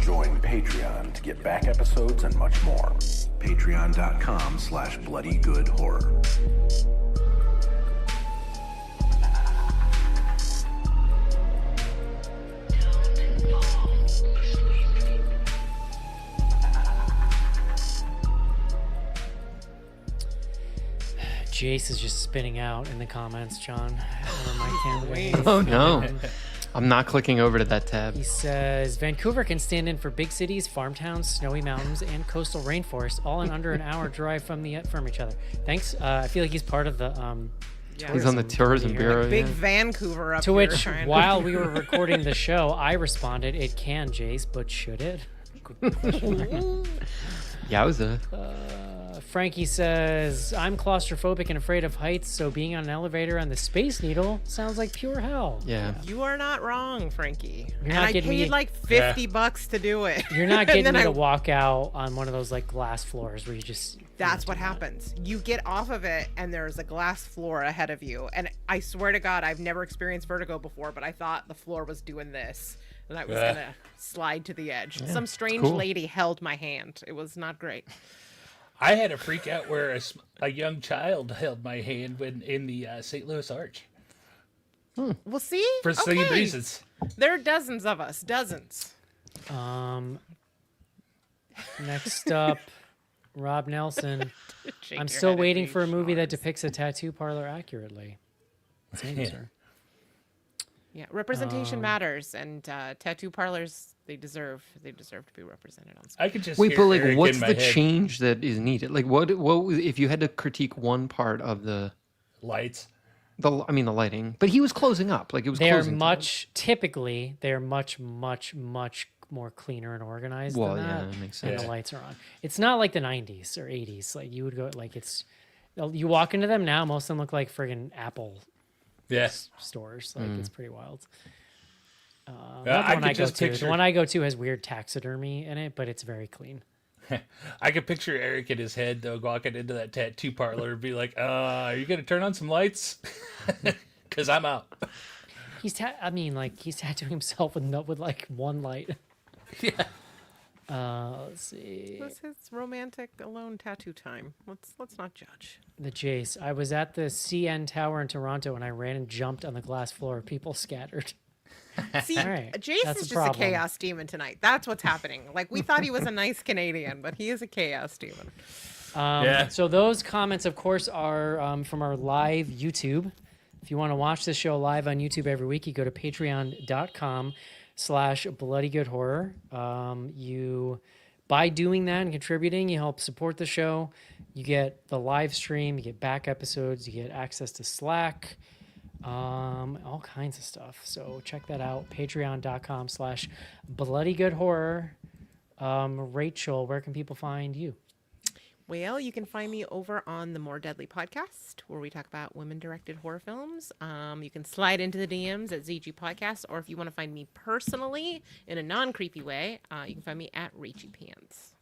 Join Patreon to get back episodes and much more. Patreon.com/bloodygoodhorror. Jace is just spinning out in the comments, John. Over my camera. Oh no, I'm not clicking over to that tab. He says Vancouver can stand in for big cities, farm towns, snowy mountains, and coastal rainforest, all in under an hour drive from each other. Thanks. I feel like he's part of the. He's on the tourism here. bureau. Big yeah. Vancouver up To here. which, trying to- while we were recording the show, I responded, "It can, Jace, but should it?" Yowza. Frankie says, "I'm claustrophobic and afraid of heights, so being on an elevator on the Space Needle sounds like pure hell." Yeah. You are not wrong, Frankie. You're and not I getting paid me- like $50 to do it. You're not And getting then me I- to walk out on one of those like glass floors where you just. That's what happens. You get off of it and there's a glass floor ahead of you. And I swear to God, I've never experienced vertigo before, but I thought the floor was doing this. And I was Yeah. going to slide to the edge. Some strange cool. lady held my hand. It was not great. I had a freak out where a young child held my hand when in the St. Louis Arch Well, see? for the same Okay. reasons. There are dozens of us. Dozens. Next up, Rob Nelson. Shake I'm your still head at waiting me, for a movie that Sean. depicts a tattoo parlor accurately. Same, sir. Yeah, representation matters, and tattoo parlors they deserve to be represented on screen. I could just Wait, hear but like, Eric what's in the my head. change that is needed? Like, what if you had to critique one part of the Lights. the lighting? But he was closing up. Like it was. They are closing time. typically, they're much more cleaner and organized Well, than yeah, that. that makes And sense. the lights are on. It's not like the 90s or 80s. Like you would go, like it's, you walk into them now, most of them look like friggin' Apple Yes. stores. Like it's pretty wild. Not the I one I could go just to. picture. The one I go to has weird taxidermy in it, but it's very clean. I could picture Eric in his head though, walking into that tattoo parlor and be like, "Are you gonna turn on some lights? Because I'm out." I mean, like he's tattooing himself with like one light. Yeah. Let's see. This is romantic alone tattoo time. Let's not judge. The Jace. I was at the CN Tower in Toronto and I ran and jumped on the glass floor. People scattered. See, All right, Jace that's is a just problem. a chaos demon tonight. That's what's happening. Like we thought he was a nice Canadian, but he is a chaos demon. Yeah. So those comments, of course, are from our live YouTube. If you want to watch this show live on YouTube every week, you go to patreon.com/bloodygoodhorror. You, by doing that and contributing, you help support the show. You get the live stream, you get back episodes, you get access to Slack, all kinds of stuff. So check that out, patreon.com/bloodygoodhorror. Rachel, where can people find you? Well, you can find me over on the More Deadly podcast, where we talk about women-directed horror films. You can slide into the DMs at ZG Podcast, or if you want to find me personally in a non-creepy way, you can find me at Rachy Pants.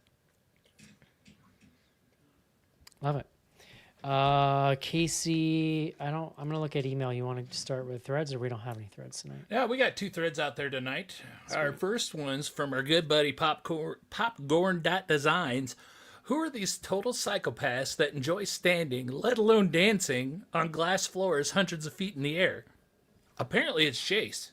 Love it. Casey, I'm gonna look at email. You want to start with threads, or we don't have any threads tonight? Yeah, we got 2 threads out there tonight. Our first one's from our good buddy Popcorn.Designs. Who are these total psychopaths that enjoy standing, let alone dancing, on glass floors hundreds of feet in the air? Apparently it's Chase.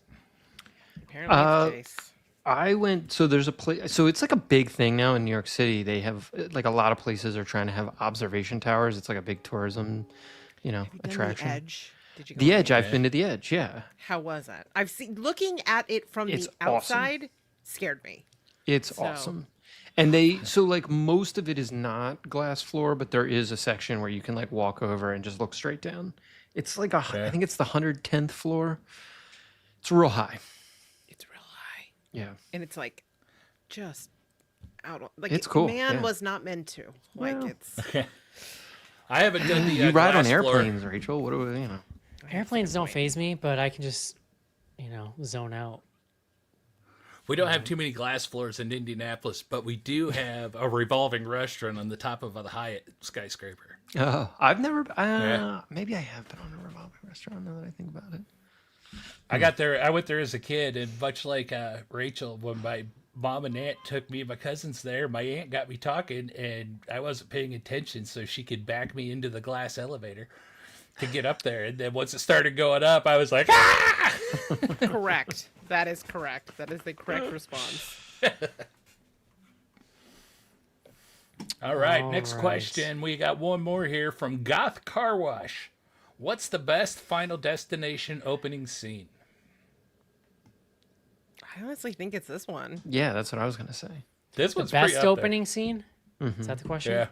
Apparently it's Jace. I went, so there's a place, so it's like a big thing now in New York City. They have, like, a lot of places are trying to have observation towers. It's like a big tourism, attraction. The Edge. Did you go The on Edge, I've been to the Edge, yeah. How was it? I've seen, looking at it from It's the awesome. outside scared me. It's So- awesome. And like most of it is not glass floor, but there is a section where you can like walk over and just look straight down. It's like I think it's the 110th floor. It's real high. It's real high. Yeah. And it's like just out of, like It's cool, man yeah. was not meant to. Like Well. it's I haven't done the You ride on glass floor. airplanes, Rachel. What do we, Airplanes don't phase me, but I can just, zone out. We don't have too many glass floors in Indianapolis, but we do have a revolving restaurant on the top of the Hyatt skyscraper. Oh, I've never. Yeah. Maybe I have been on a revolving restaurant now that I think about it. I went there as a kid, and much like Rachel, when my mom and aunt took me and my cousins there, my aunt got me talking, and I wasn't paying attention, so she could back me into the glass elevator to get up there. And then once it started going up, I was like, ah! correct. That is correct. That is the correct response. All right, All next right. question. We got one more here from Goth Car Wash. What's the best Final Destination opening scene? I honestly think it's this one. Yeah, that's what I was gonna say. This The one's pretty best up there. opening scene? Is that the question? Yeah.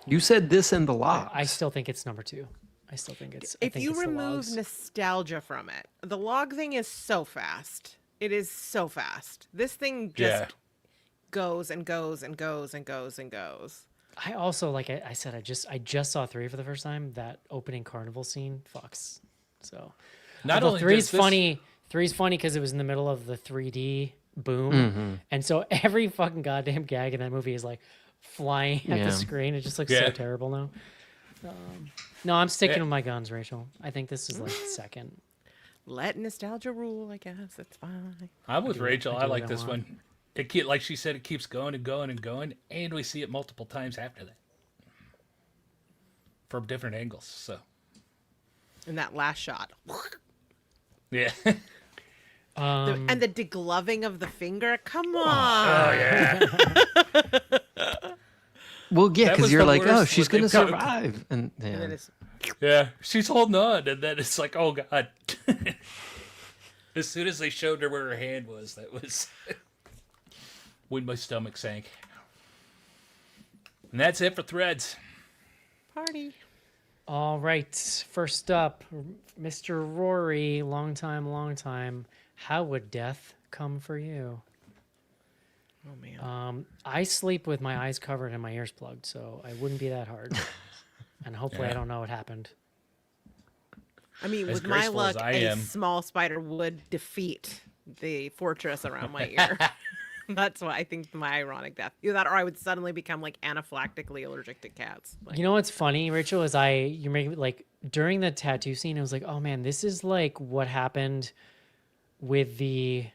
You said this in the lot. I still think it's number 2. I still think it's. I If think you it's the remove logs. nostalgia from it, the log thing is so fast. It is so fast. This thing just Yeah. goes and goes and goes and goes and goes. I also, like I said, I just saw 3 for the first time. That opening carnival scene fucks. So Not although only three's does this- funny. 3's funny because it was in the middle of the 3D boom, and so every fucking goddamn gag in that movie is like flying at Yeah. the screen. It just looks Yeah. so terrible now. No, I'm sticking Yeah. with my guns, Rachel. I think this is like second. Let nostalgia rule, I guess. It's fine. I'm with Rachel. I I do like what I this want. one. Like she said, it keeps going and going and going, and we see it multiple times after that from different angles. So, And that last shot. yeah. And the degloving of the finger. Come on. Oh yeah. Well, yeah, That because was you're the like, oh, worst she's when gonna they cut- survive, and yeah. And then it's Yeah, she's holding on, and then it's like, oh god. As soon as they showed her where her hand was, that was when my stomach sank. And that's it for threads. party. All right, first up, Mr. Rory, long time. How would death come for you? Oh man. I sleep with my eyes covered and my ears plugged, so it wouldn't be that hard. And hopefully, I Yeah. don't know what happened. I mean, As with my graceful as luck, I a am. small spider would defeat the fortress around my ear. That's why I think my ironic death. Either that, or I would suddenly become like anaphylactically allergic to cats. Like, You know what's funny, Rachel, is you're making like during the tattoo scene, I was like, oh man, this is like what happened with the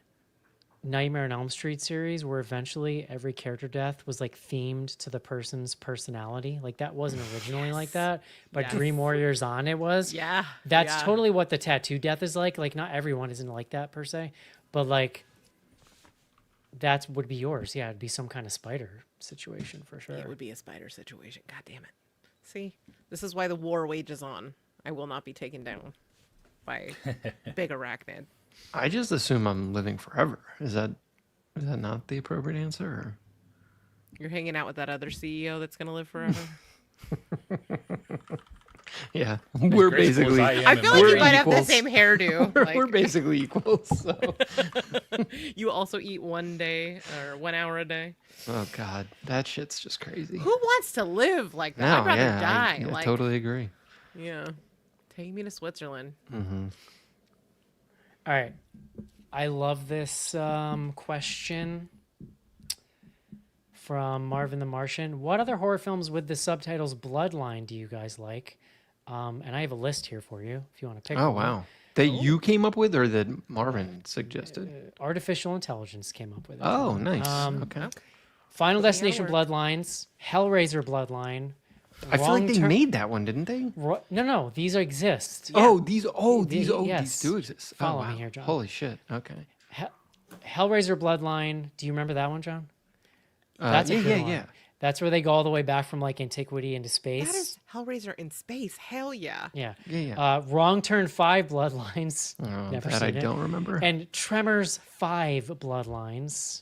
Nightmare on Elm Street series, where eventually every character death was like themed to the person's personality. Like that wasn't originally like that, but Yes. Dream Warriors on it was. Yeah. That's yeah. totally what the tattoo death is like. Like not everyone isn't like that per se, but like that would be yours. Yeah, it'd be some kind of spider situation for sure. It would be a spider situation. God damn it. See, this is why the war wages on. I will not be taken down by big arachnid. I just assume I'm living forever. Is that not the appropriate answer? Or? You're hanging out with that other CEO that's gonna live forever. Yeah, we're graceful as basically. I am I in feel my like you We're might have the equals. same hairdo. We're, Like, we're basically equals. So. you also eat 1 day or 1 hour a day. Oh God, that shit's just crazy. Who wants to live like that? No, I'd rather yeah, die. I like, totally agree. yeah. Take me to Switzerland. All right. I love this question from Marvin the Martian. What other horror films with the subtitles Bloodline do you guys like? And I have a list here for you if you want to pick Oh one. wow, that you came up with, or that Marvin suggested? Artificial Intelligence came up with it. Oh, nice. Um, okay. Final Put me out of Destination work. Bloodlines, Hellraiser Bloodline. I feel like they Wrong Turn- made that one, didn't they? No, these exist. Oh, these yes. these do exist. Follow oh, me wow. here, John. Holy shit. Okay. Hellraiser Bloodline. Do you remember that one, John? That's a yeah, good yeah, one. yeah. That's where they go all the way back from like antiquity into That space. is Hellraiser in space. Hell yeah. Yeah. Yeah, yeah. Wrong Turn 5 Bloodlines. Oh, Never that seen I it. don't remember. And Tremors 5 Bloodlines.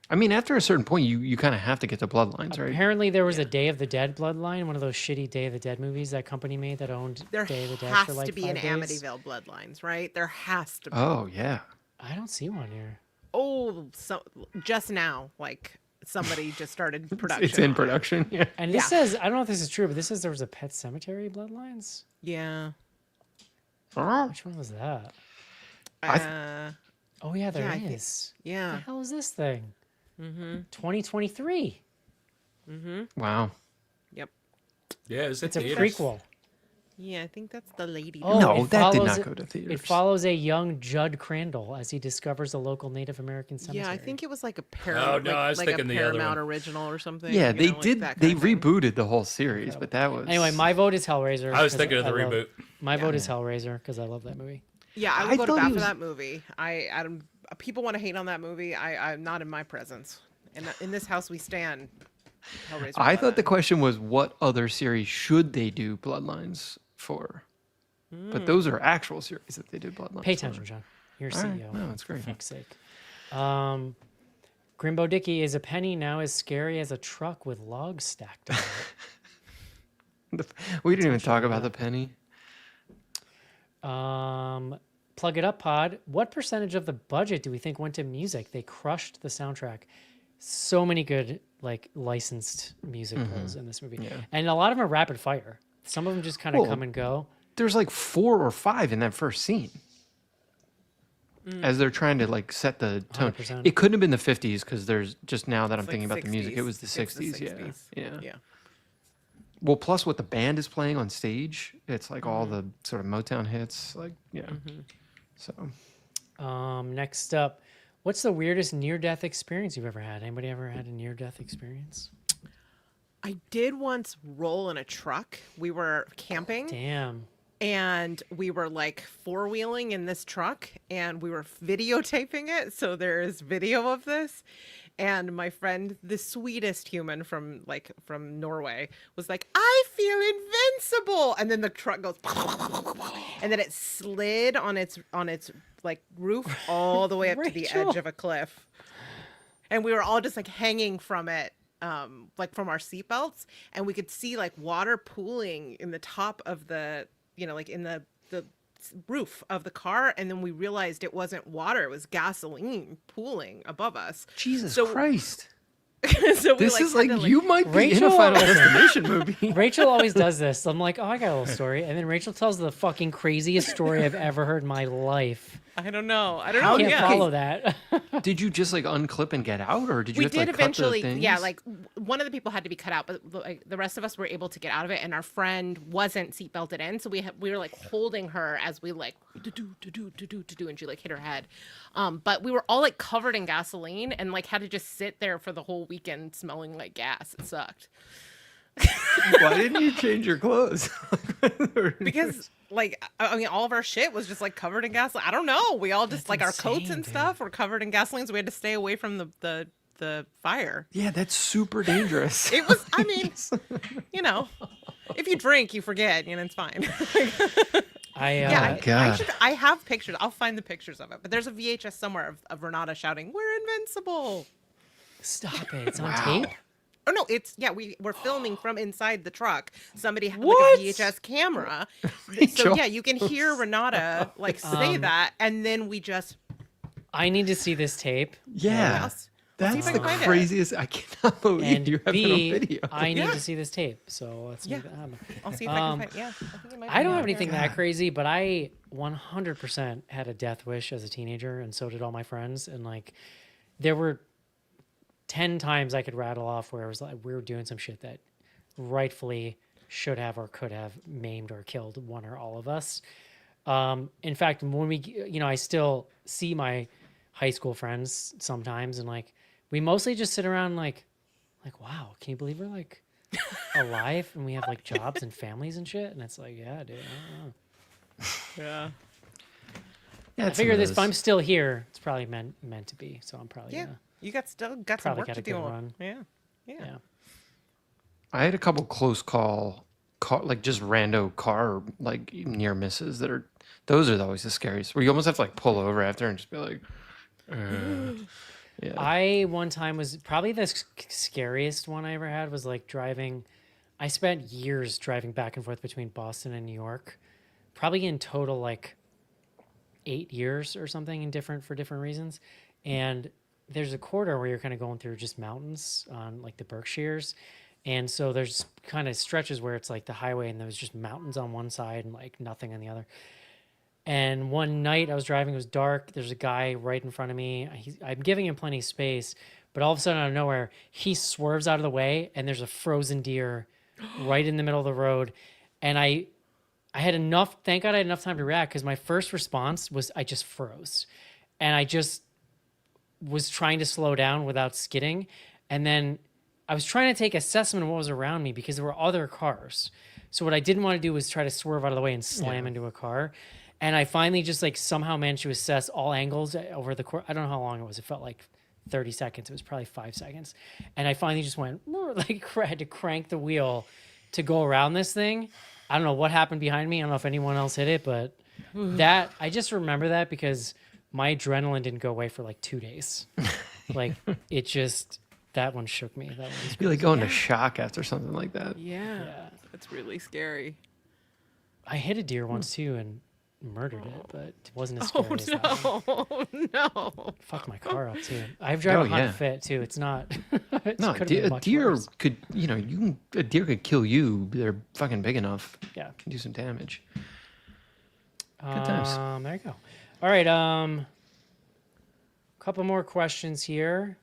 I mean, after a certain point, you kind of have to get to Bloodlines, right? Apparently, there was a Day of the Dead Bloodline, one of those shitty Day of the Dead movies that company made that owned There Day of the Dead has for like to be 5 an days. Amityville Bloodlines, right? There has to be. Oh yeah. I don't see one here. Oh, so just now, like somebody just started production. It's in on it. production. Yeah. And this Yeah. says, I don't know if this is true, but this says there was a Pet Cemetery Bloodlines. Yeah. Which one was that? Uh, Oh, yeah, there Yeah, I think- is. What yeah. the hell is this thing? 2023. Wow. Yep. Yeah, is it It's a theaters? prequel. Yeah, I think that's the lady. Oh, No, it that did follows- not go to theaters. It follows a young Judd Crandall as he discovers a local Native American cemetery. Yeah, I think it was like a Oh, Paramount, no, I was like a thinking the other Paramount one. original or something. Yeah, you they know, like did. that They kind of thing. rebooted the whole series, but that was Anyway, my vote is Hellraiser. I was 'cause thinking of the love- reboot. My vote is Hellraiser because I love that movie. Yeah, I I would go to thought bat he for was- that movie. I don't. People want to hate on that movie. I'm not in my presence. And in this house we stand. Hellraiser. I thought the Bloodline. question was what other series should they do Bloodlines for? But those are actual series that they did Bloodlines. Pay attention, John. You're All right. CEO. No, that's great. For fuck's sake. Grimbo Dicky, is a penny now as scary as a truck with logs stacked on it? We didn't even talk about the penny. Plug it up, Pod. What percentage of the budget do we think went to music? They crushed the soundtrack. So many good like licensed music pulls in this movie, and a lot of them are rapid fire. Some of them just kind of Well, come and go. There's like 4 or 5 in that first scene. As they're trying to like set the tone. 100%. It couldn't have been the 50s because there's just now that I'm It's thinking like about the music, it 60s. was the It's 60s. Yeah. 60s. Yeah. Yeah. Well, plus what the band is playing on stage, it's like all the sort of Motown hits. Like, yeah. So, Next up, what's the weirdest near-death experience you've ever had? Anybody ever had a near-death experience? I did once roll in a truck. We were camping. Damn. And we were like four-wheeling in this truck and we were videotaping it. So there is video of this. And my friend, the sweetest human from Norway, was like, I feel invincible. And then the truck goes and then it slid on its like roof all the way up to the Rachel. edge of a cliff. And we were all just like hanging from it. Like from our seatbelts, and we could see like water pooling in the top of the, like in the roof of the car, and then we realized it wasn't water; it was gasoline pooling above us. Jesus So- Christ. So we, This is had like, to, you might be in Rachel- a Final Destination movie. Rachel always does this. I'm like, oh, I got a little story. And then Rachel tells the fucking craziest story I've ever heard in my life. I don't know. I don't How know. do Can't you Yeah. follow that. Did you just like unclip and get out, or did you We have to did like cut the eventually, things? yeah. Like one of the people had to be cut out, but like the rest of us were able to get out of it. And our friend wasn't seatbelted in, so we were like holding her as we like do, and she like hit her head. But we were all like covered in gasoline and like had to just sit there for the whole weekend smelling like gas. It sucked Why didn't you change your clothes? because like I mean all of our shit was just like covered in gasoline. I don't know. We all just That's like our coats insane, and dude. stuff were covered in gasoline, so we had to stay away from the fire. Yeah, that's super dangerous. It was, I mean, you know, if you drink, you forget, it's fine. God. I have pictures. I'll find the pictures of it. But there's a VHS somewhere of Renata shouting, "We're invincible." Stop it. It's on Wow. tape. Oh no, we're filming from inside the truck. Somebody had What? like a VHS camera. So Joel. yeah, you can hear Renata like say that, and then we just I need to see this tape. Yeah, I'll see that's if I the can find it. craziest. I cannot believe And you have it on B, video. I need Yeah. to see this tape. So let's make Yeah. that happen. I'll see if I can find. Yeah, I think it might I be don't on have there. anything that crazy, but I 100% had a death wish as a teenager, and so did all my friends. And like, there were 10 times I could rattle off where it was like we were doing some shit that rightfully should have or could have maimed or killed one or all of us. In fact, when I still see my high school friends sometimes, and like, we mostly just sit around like, wow, can you believe we're like alive and we have like jobs and families and shit? And it's like, yeah, dude, I don't know. Yeah. Yeah, I it's figure some of this. If I'm those- still here, it's probably meant to be. So I'm probably Yeah. gonna, You got some Probably work got to a good do. run. Yeah. yeah. I had a couple close car, like just rando car, like near misses that are. Those are always the scariest. Where you almost have to like pull over after and just be like, yeah. I one time was probably the scariest one I ever had was like driving. I spent years driving back and forth between Boston and New York, probably in total like 8 years or something for different reasons. And there's a corridor where you're kind of going through just mountains on like the Berkshires. And so there's kind of stretches where it's like the highway and there's just mountains on one side and like nothing on the other. And one night I was driving, it was dark. There's a guy right in front of me. I'm giving him plenty of space, but all of a sudden out of nowhere, he swerves out of the way and there's a frozen deer right in the middle of the road. And I had enough, thank God I had enough time to react, because my first response was I just froze. And I just was trying to slow down without skidding. And then I was trying to take assessment of what was around me because there were other cars. So what I didn't want to do was try to swerve out of the way and slam into a car. And I finally just like somehow managed to assess all angles over the course. I don't know how long it was. It felt like 30 seconds. It was probably 5 seconds. And I finally just went, like, had to crank the wheel to go around this thing. I don't know what happened behind me. I don't know if anyone else hit it, but I just remember that because my adrenaline didn't go away for like 2 days. Like that one shook me. That one was You're like going to shock after something like that. Yeah. Yeah. That's really scary. I hit a deer once too and murdered it, but it wasn't as scary as that one. Oh no. Fucked my car up too. I drive a Honda yeah. Fit too. It's not. It No, could've been a much deer worse. could, a deer could kill you. They're fucking big enough. Yeah. Can do some damage. Good times. There you go. All right. Couple more questions here.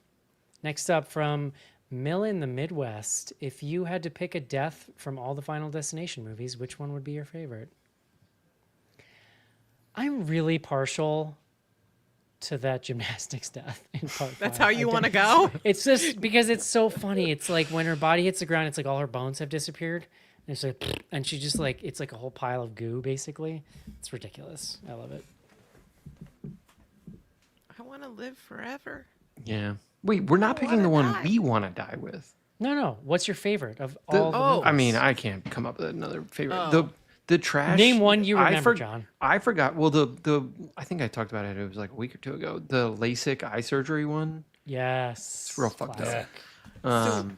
Next up from Mill in the Midwest. If you had to pick a death from all the Final Destination movies, which one would be your favorite? I'm really partial to that gymnastics death in part 5. That's how you want to go? It's just because it's so funny. It's like when her body hits the ground, it's like all her bones have disappeared. And it's like, and she just like, it's like a whole pile of goo, basically. It's ridiculous. I love it. I want to live forever. Yeah. Wait, we're not I picking the wanna one die. we want to die with. No. What's your favorite of The- all the Oh. movies? I mean, I can't come up with another favorite. Oh. The trash. Name one you I remember, John. I forgot. Well, the I think I talked about it. It was like a week or two ago. The LASIK eye surgery one. Yes. It's real fucked up. Classic.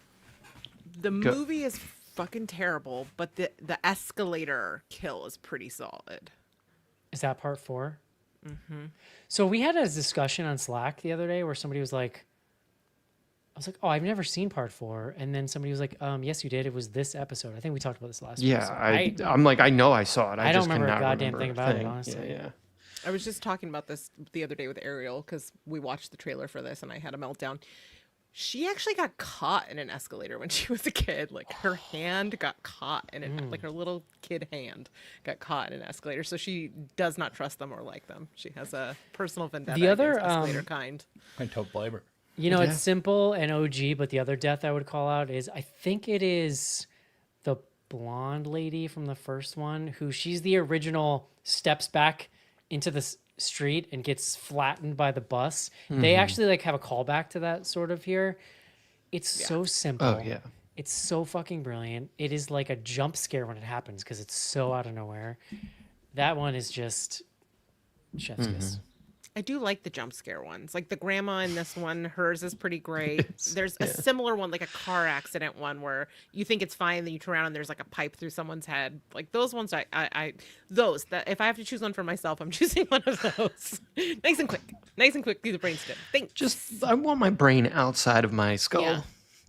The Go- movie is fucking terrible, but the escalator kill is pretty solid. Is that part 4? Mm-hmm. So we had a discussion on Slack the other day where somebody was like, I was like, oh, I've never seen part 4. And then somebody was like, yes, you did. It was this episode. I think we talked about this last Yeah, episode. I'm like, I know I saw it. I don't just remember a cannot goddamn remember thing a about it, thing. honestly. Yeah. I was just talking about this the other day with Ariel because we watched the trailer for this and I had a meltdown. She actually got caught in an escalator when she was a kid. Like her hand got caught in it, like her little kid hand got caught in an escalator. So she does not trust them or like them. She has a personal vendetta The other, against escalator kind. I don't blame her. You know, it's simple and OG, but the other death I would call out is I think it is the blonde lady from the first one who she's the original steps back into the street and gets flattened by the bus. They actually like have a callback to that sort of here. It's so simple. Oh, yeah. It's so fucking brilliant. It is like a jump scare when it happens because it's so out of nowhere. That one is just chef's kiss. I do like the jump scare ones. Like the grandma in this one, hers is pretty great. There's a similar one, like a car accident one, where you think it's fine, then you turn around and there's like a pipe through someone's head. Like those ones, those that if I have to choose one for myself, I'm choosing one of those. Nice and quick through the brainstem. Thanks. Just I want my brain outside of my skull Yeah.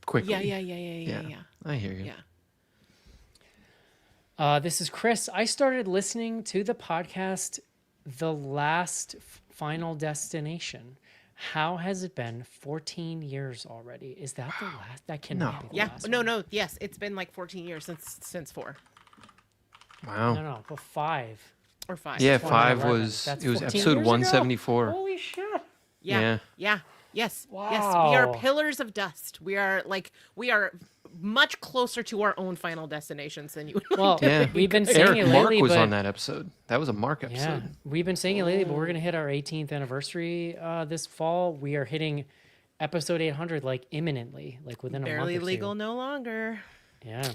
quickly. Yeah. I hear you. Yeah. This is Chris. I started listening to the podcast, The Last Final Destination. How has it been 14 years already? Is that the last? That cannot be the Yeah. last No, one. no. Yes, it's been like 14 years since 4 Wow. No, but 5. or 5. Yeah, 2011. 5 was That's it was 14 episode years ago? 174. Holy shit. Yeah. Yeah. Yes. Yes. We are Wow. pillars of dust. We are much closer to our own final destinations than you would like Well, to Yeah. think. we've been saying Eric it Mark lately, was but on that episode. That was a Mark yeah, episode. we've been saying it lately, but we're gonna hit our 18th anniversary this fall. We are hitting episode 800 like imminently, like within a month Barely or two. legal no longer. Yeah.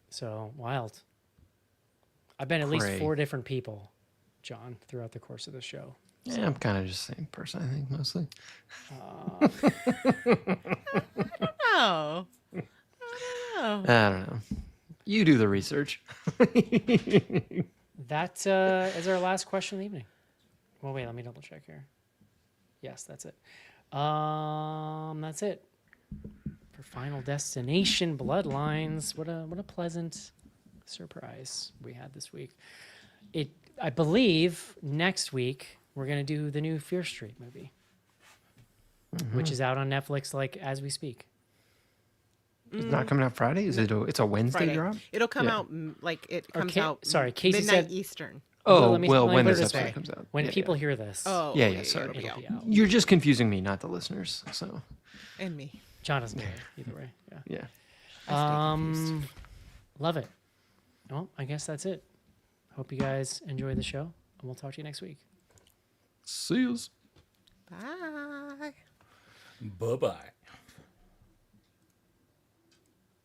So wild. I've been at least Pray. 4 different people, John, throughout the course of the show. Yeah, I'm kind of just the same person, I think, mostly. Oh. I don't know. You do the research. That is our last question of the evening. Well, wait, let me double check here. Yes, that's it. That's it for Final Destination Bloodlines. What a pleasant surprise we had this week. I believe next week we're gonna do the new Fear Street movie, which is out on Netflix like as we speak. It's not coming out Friday? It's a Wednesday Friday. drop? It'll come Yeah. out like it Or comes Ca- out. sorry, Casey midnight said- Eastern. Oh, let me when put it this way. episode comes out. When Yeah, people yeah. hear this, Oh. Yeah, okay, yeah, sorry. it'll be it'll be out. out. You're just confusing me, not the listeners. So, And me. John doesn't care either way. Yeah. yeah. Love it. Well, I guess that's it. Hope you guys enjoy the show, and we'll talk to you next week. See yous. Bye. Bye-bye.